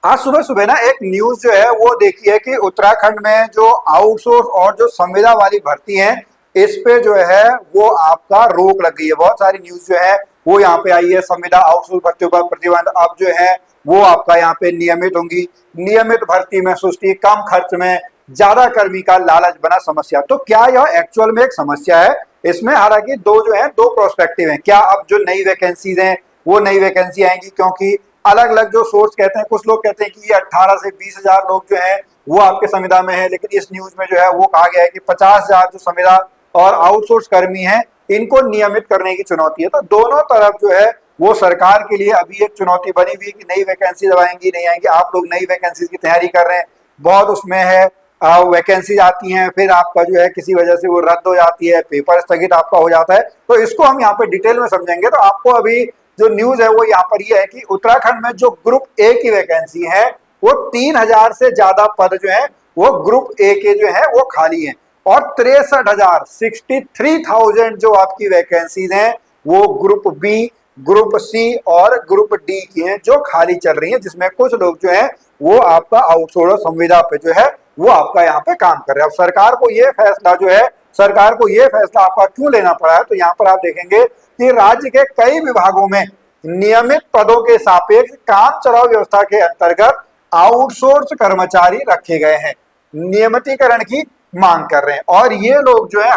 आज सुबह सुबह ना एक न्यूज जो है वो देखी है कि उत्तराखंड में जो आउटसोर्स और जो संविदा वाली भर्ती है इस पे जो है वो आपका रोक लग गई है। बहुत सारी न्यूज जो है वो यहाँ पे आई है। संविदा आउटसोर्स भर्तियों पर प्रतिबंध अब जो है वो आपका यहाँ पे नियमित होंगी। नियमित भर्ती में सुस्ती, कम खर्च में ज्यादा कर्मी का लालच बना समस्या। तो क्या यह एक्चुअल में एक समस्या है? इसमें हालांकि दो जो है दो प्रोस्पेक्टिव है। क्या अब जो नई वैकेंसीज हैं वो नई वैकेंसी आएंगी? क्योंकि अलग अलग जो सोर्स कहते हैं, कुछ लोग कहते हैं कि ये 18 से 20,000 लोग जो हैं वो आपके संविदा में है, लेकिन इस न्यूज में जो है वो कहा गया है कि 50,000 जो संविदा और आउटसोर्स कर्मी हैं इनको नियमित करने की चुनौती है। तो दोनों तरफ जो है वो सरकार के लिए अभी एक चुनौती बनी हुई है कि नई वैकेंसी जब आएंगी नहीं आएंगी। आप लोग नई वैकेंसी की तैयारी कर रहे हैं, बहुत उसमें है वैकेंसी आती हैं, फिर आपका जो है किसी वजह से वो रद्द हो जाती है, पेपर स्थगित आपका हो जाता है। तो इसको हम यहाँ पे डिटेल में समझेंगे। तो आपको अभी जो न्यूज है वो यहाँ पर ये है कि उत्तराखंड में जो ग्रुप ए की वैकेंसी है वो 3,000 से ज्यादा पद जो है वो ग्रुप ए के जो है वो खाली हैं, और 63,000 जो आपकी वैकेंसीज हैं वो ग्रुप बी, ग्रुप सी और ग्रुप डी की हैं जो खाली चल रही हैं, जिसमें कुछ लोग जो है वो आपका आउटसोर्स संविदा पे जो है वो आपका यहाँ पे काम कर रहे हैं। अब सरकार को ये फैसला जो है, सरकार को ये फैसला आपका क्यों लेना पड़ा है? तो यहाँ पर आप देखेंगे कि राज्य के कई विभागों में नियमित पदों के सापेक्ष काम चलाओ व्यवस्था के अंतर्गत आउटसोर्स कर्मचारी रखे गए हैं, नियमितीकरण की मांग कर रहे हैं। और ये लोग जो है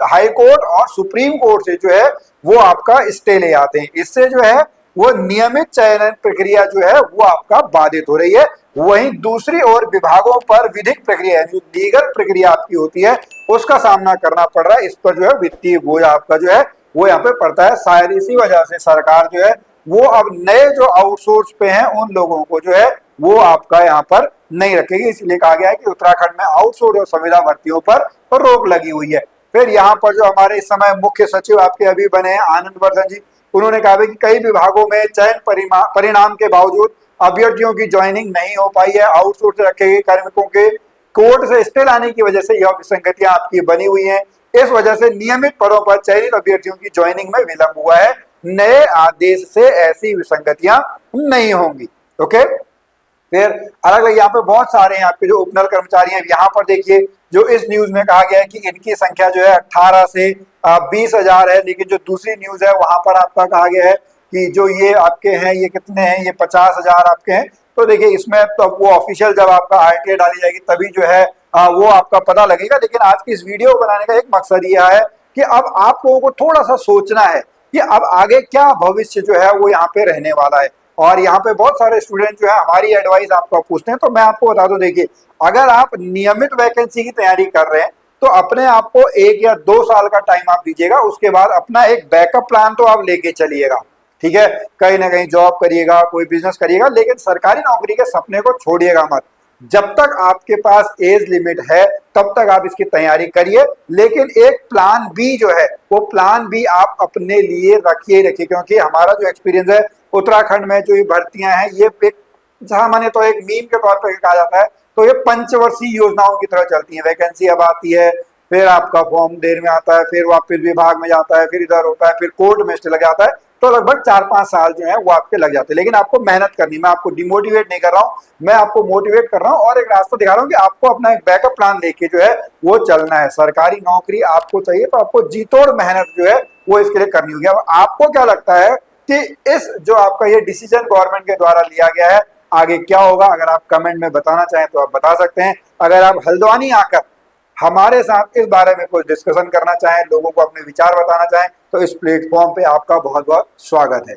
हाई कोर्ट और सुप्रीम कोर्ट से जो है वो आपका स्टे ले आते हैं। इससे जो है वो नियमित चयन प्रक्रिया जो है वो आपका बाधित हो रही है। वहीं दूसरी ओर विभागों पर विधिक प्रक्रिया जो लीगल प्रक्रिया आपकी होती है उसका सामना करना पड़ रहा है। इस पर जो है वित्तीय बोझ आपका जो है वो यहाँ पे पड़ता है। शायद इसी वजह से सरकार जो है वो अब नए जो आउटसोर्स पे हैं उन लोगों को जो है वो आपका यहाँ पर नहीं रखेगी। इसलिए कहा गया है कि उत्तराखंड में आउटसोर्स और संविदा भर्तियों पर रोक लगी हुई है। फिर यहाँ पर जो हमारे इस समय मुख्य सचिव आपके अभी बने हैं आनंद वर्धन जी, उन्होंने कहा कि कई विभागों में चयन परिणाम के बावजूद अभ्यर्थियों की ज्वाइनिंग नहीं हो पाई है। आउटसोर्स रखे गए कार्मिकों के कोर्ट से स्टे लाने की वजह से यह विसंगतियां आपकी बनी हुई हैं। इस वजह से नियमित पदों पर चयनित अभ्यर्थियों की ज्वाइनिंग में विलंब हुआ है। नए आदेश से ऐसी विसंगतियां नहीं होंगी। ओके, फिर अलग अलग यहाँ पे बहुत सारे हैं आपके जो उपनल कर्मचारी हैं। यहाँ पर देखिए जो इस न्यूज में कहा गया है कि इनकी संख्या जो है 18 से 20,000 है, लेकिन जो दूसरी न्यूज है वहां पर आपका कहा गया है कि जो ये आपके हैं ये कितने हैं, ये 50,000 आपके हैं। तो देखिए इसमें तो वो ऑफिशियल जब आपका आरटीआई डाली जाएगी तभी जो है वो आपका पता लगेगा। लेकिन आज की इस वीडियो बनाने का एक मकसद यह है कि अब आप लोगों को थोड़ा सा सोचना है कि अब आगे क्या भविष्य जो है वो यहाँ पे रहने वाला है। और यहाँ पे बहुत सारे स्टूडेंट जो है हमारी एडवाइस आपको पूछते हैं, तो मैं आपको बता दूं, देखिए अगर आप नियमित वैकेंसी की तैयारी कर रहे हैं तो अपने आप को 1 या 2 साल का टाइम आप दीजिएगा। उसके बाद अपना एक बैकअप प्लान तो आप लेके चलिएगा, ठीक है। कहीं ना कहीं जॉब करिएगा, कोई बिजनेस करिएगा, लेकिन सरकारी नौकरी के सपने को छोड़िएगा मत। जब तक आपके पास एज लिमिट है तब तक आप इसकी तैयारी करिए, लेकिन एक प्लान बी जो है वो प्लान बी आप अपने लिए रखिए, क्योंकि हमारा जो एक्सपीरियंस है उत्तराखंड में जो ये भर्तियां हैं ये एक सामान्य तो एक मीम के तौर पर कहा जाता है, तो ये पंचवर्षीय योजनाओं की तरह चलती है। वैकेंसी अब आती है, फिर आपका फॉर्म देर में आता है, फिर वापस विभाग में जाता है, फिर इधर होता है, फिर कोर्ट में स्टे लग जाता है। तो लगभग 4-5 साल जो है वो आपके लग जाते हैं। लेकिन आपको मेहनत करनी, मैं आपको डिमोटिवेट नहीं कर रहा हूँ, मैं आपको मोटिवेट कर रहा हूँ और एक रास्ता दिखा रहा हूँ कि आपको अपना एक बैकअप प्लान लेके जो है वो चलना है। सरकारी नौकरी आपको चाहिए तो आपको जी तोड़ मेहनत जो है वो इसके लिए करनी होगी। अब आपको क्या लगता है कि इस जो आपका ये डिसीजन गवर्नमेंट के द्वारा लिया गया है आगे क्या होगा? अगर आप कमेंट में बताना चाहें तो आप बता सकते हैं। अगर आप हल्द्वानी आकर हमारे साथ इस बारे में कुछ डिस्कशन करना चाहें, लोगों को अपने विचार बताना चाहें, तो इस प्लेटफॉर्म पे आपका बहुत बहुत स्वागत है।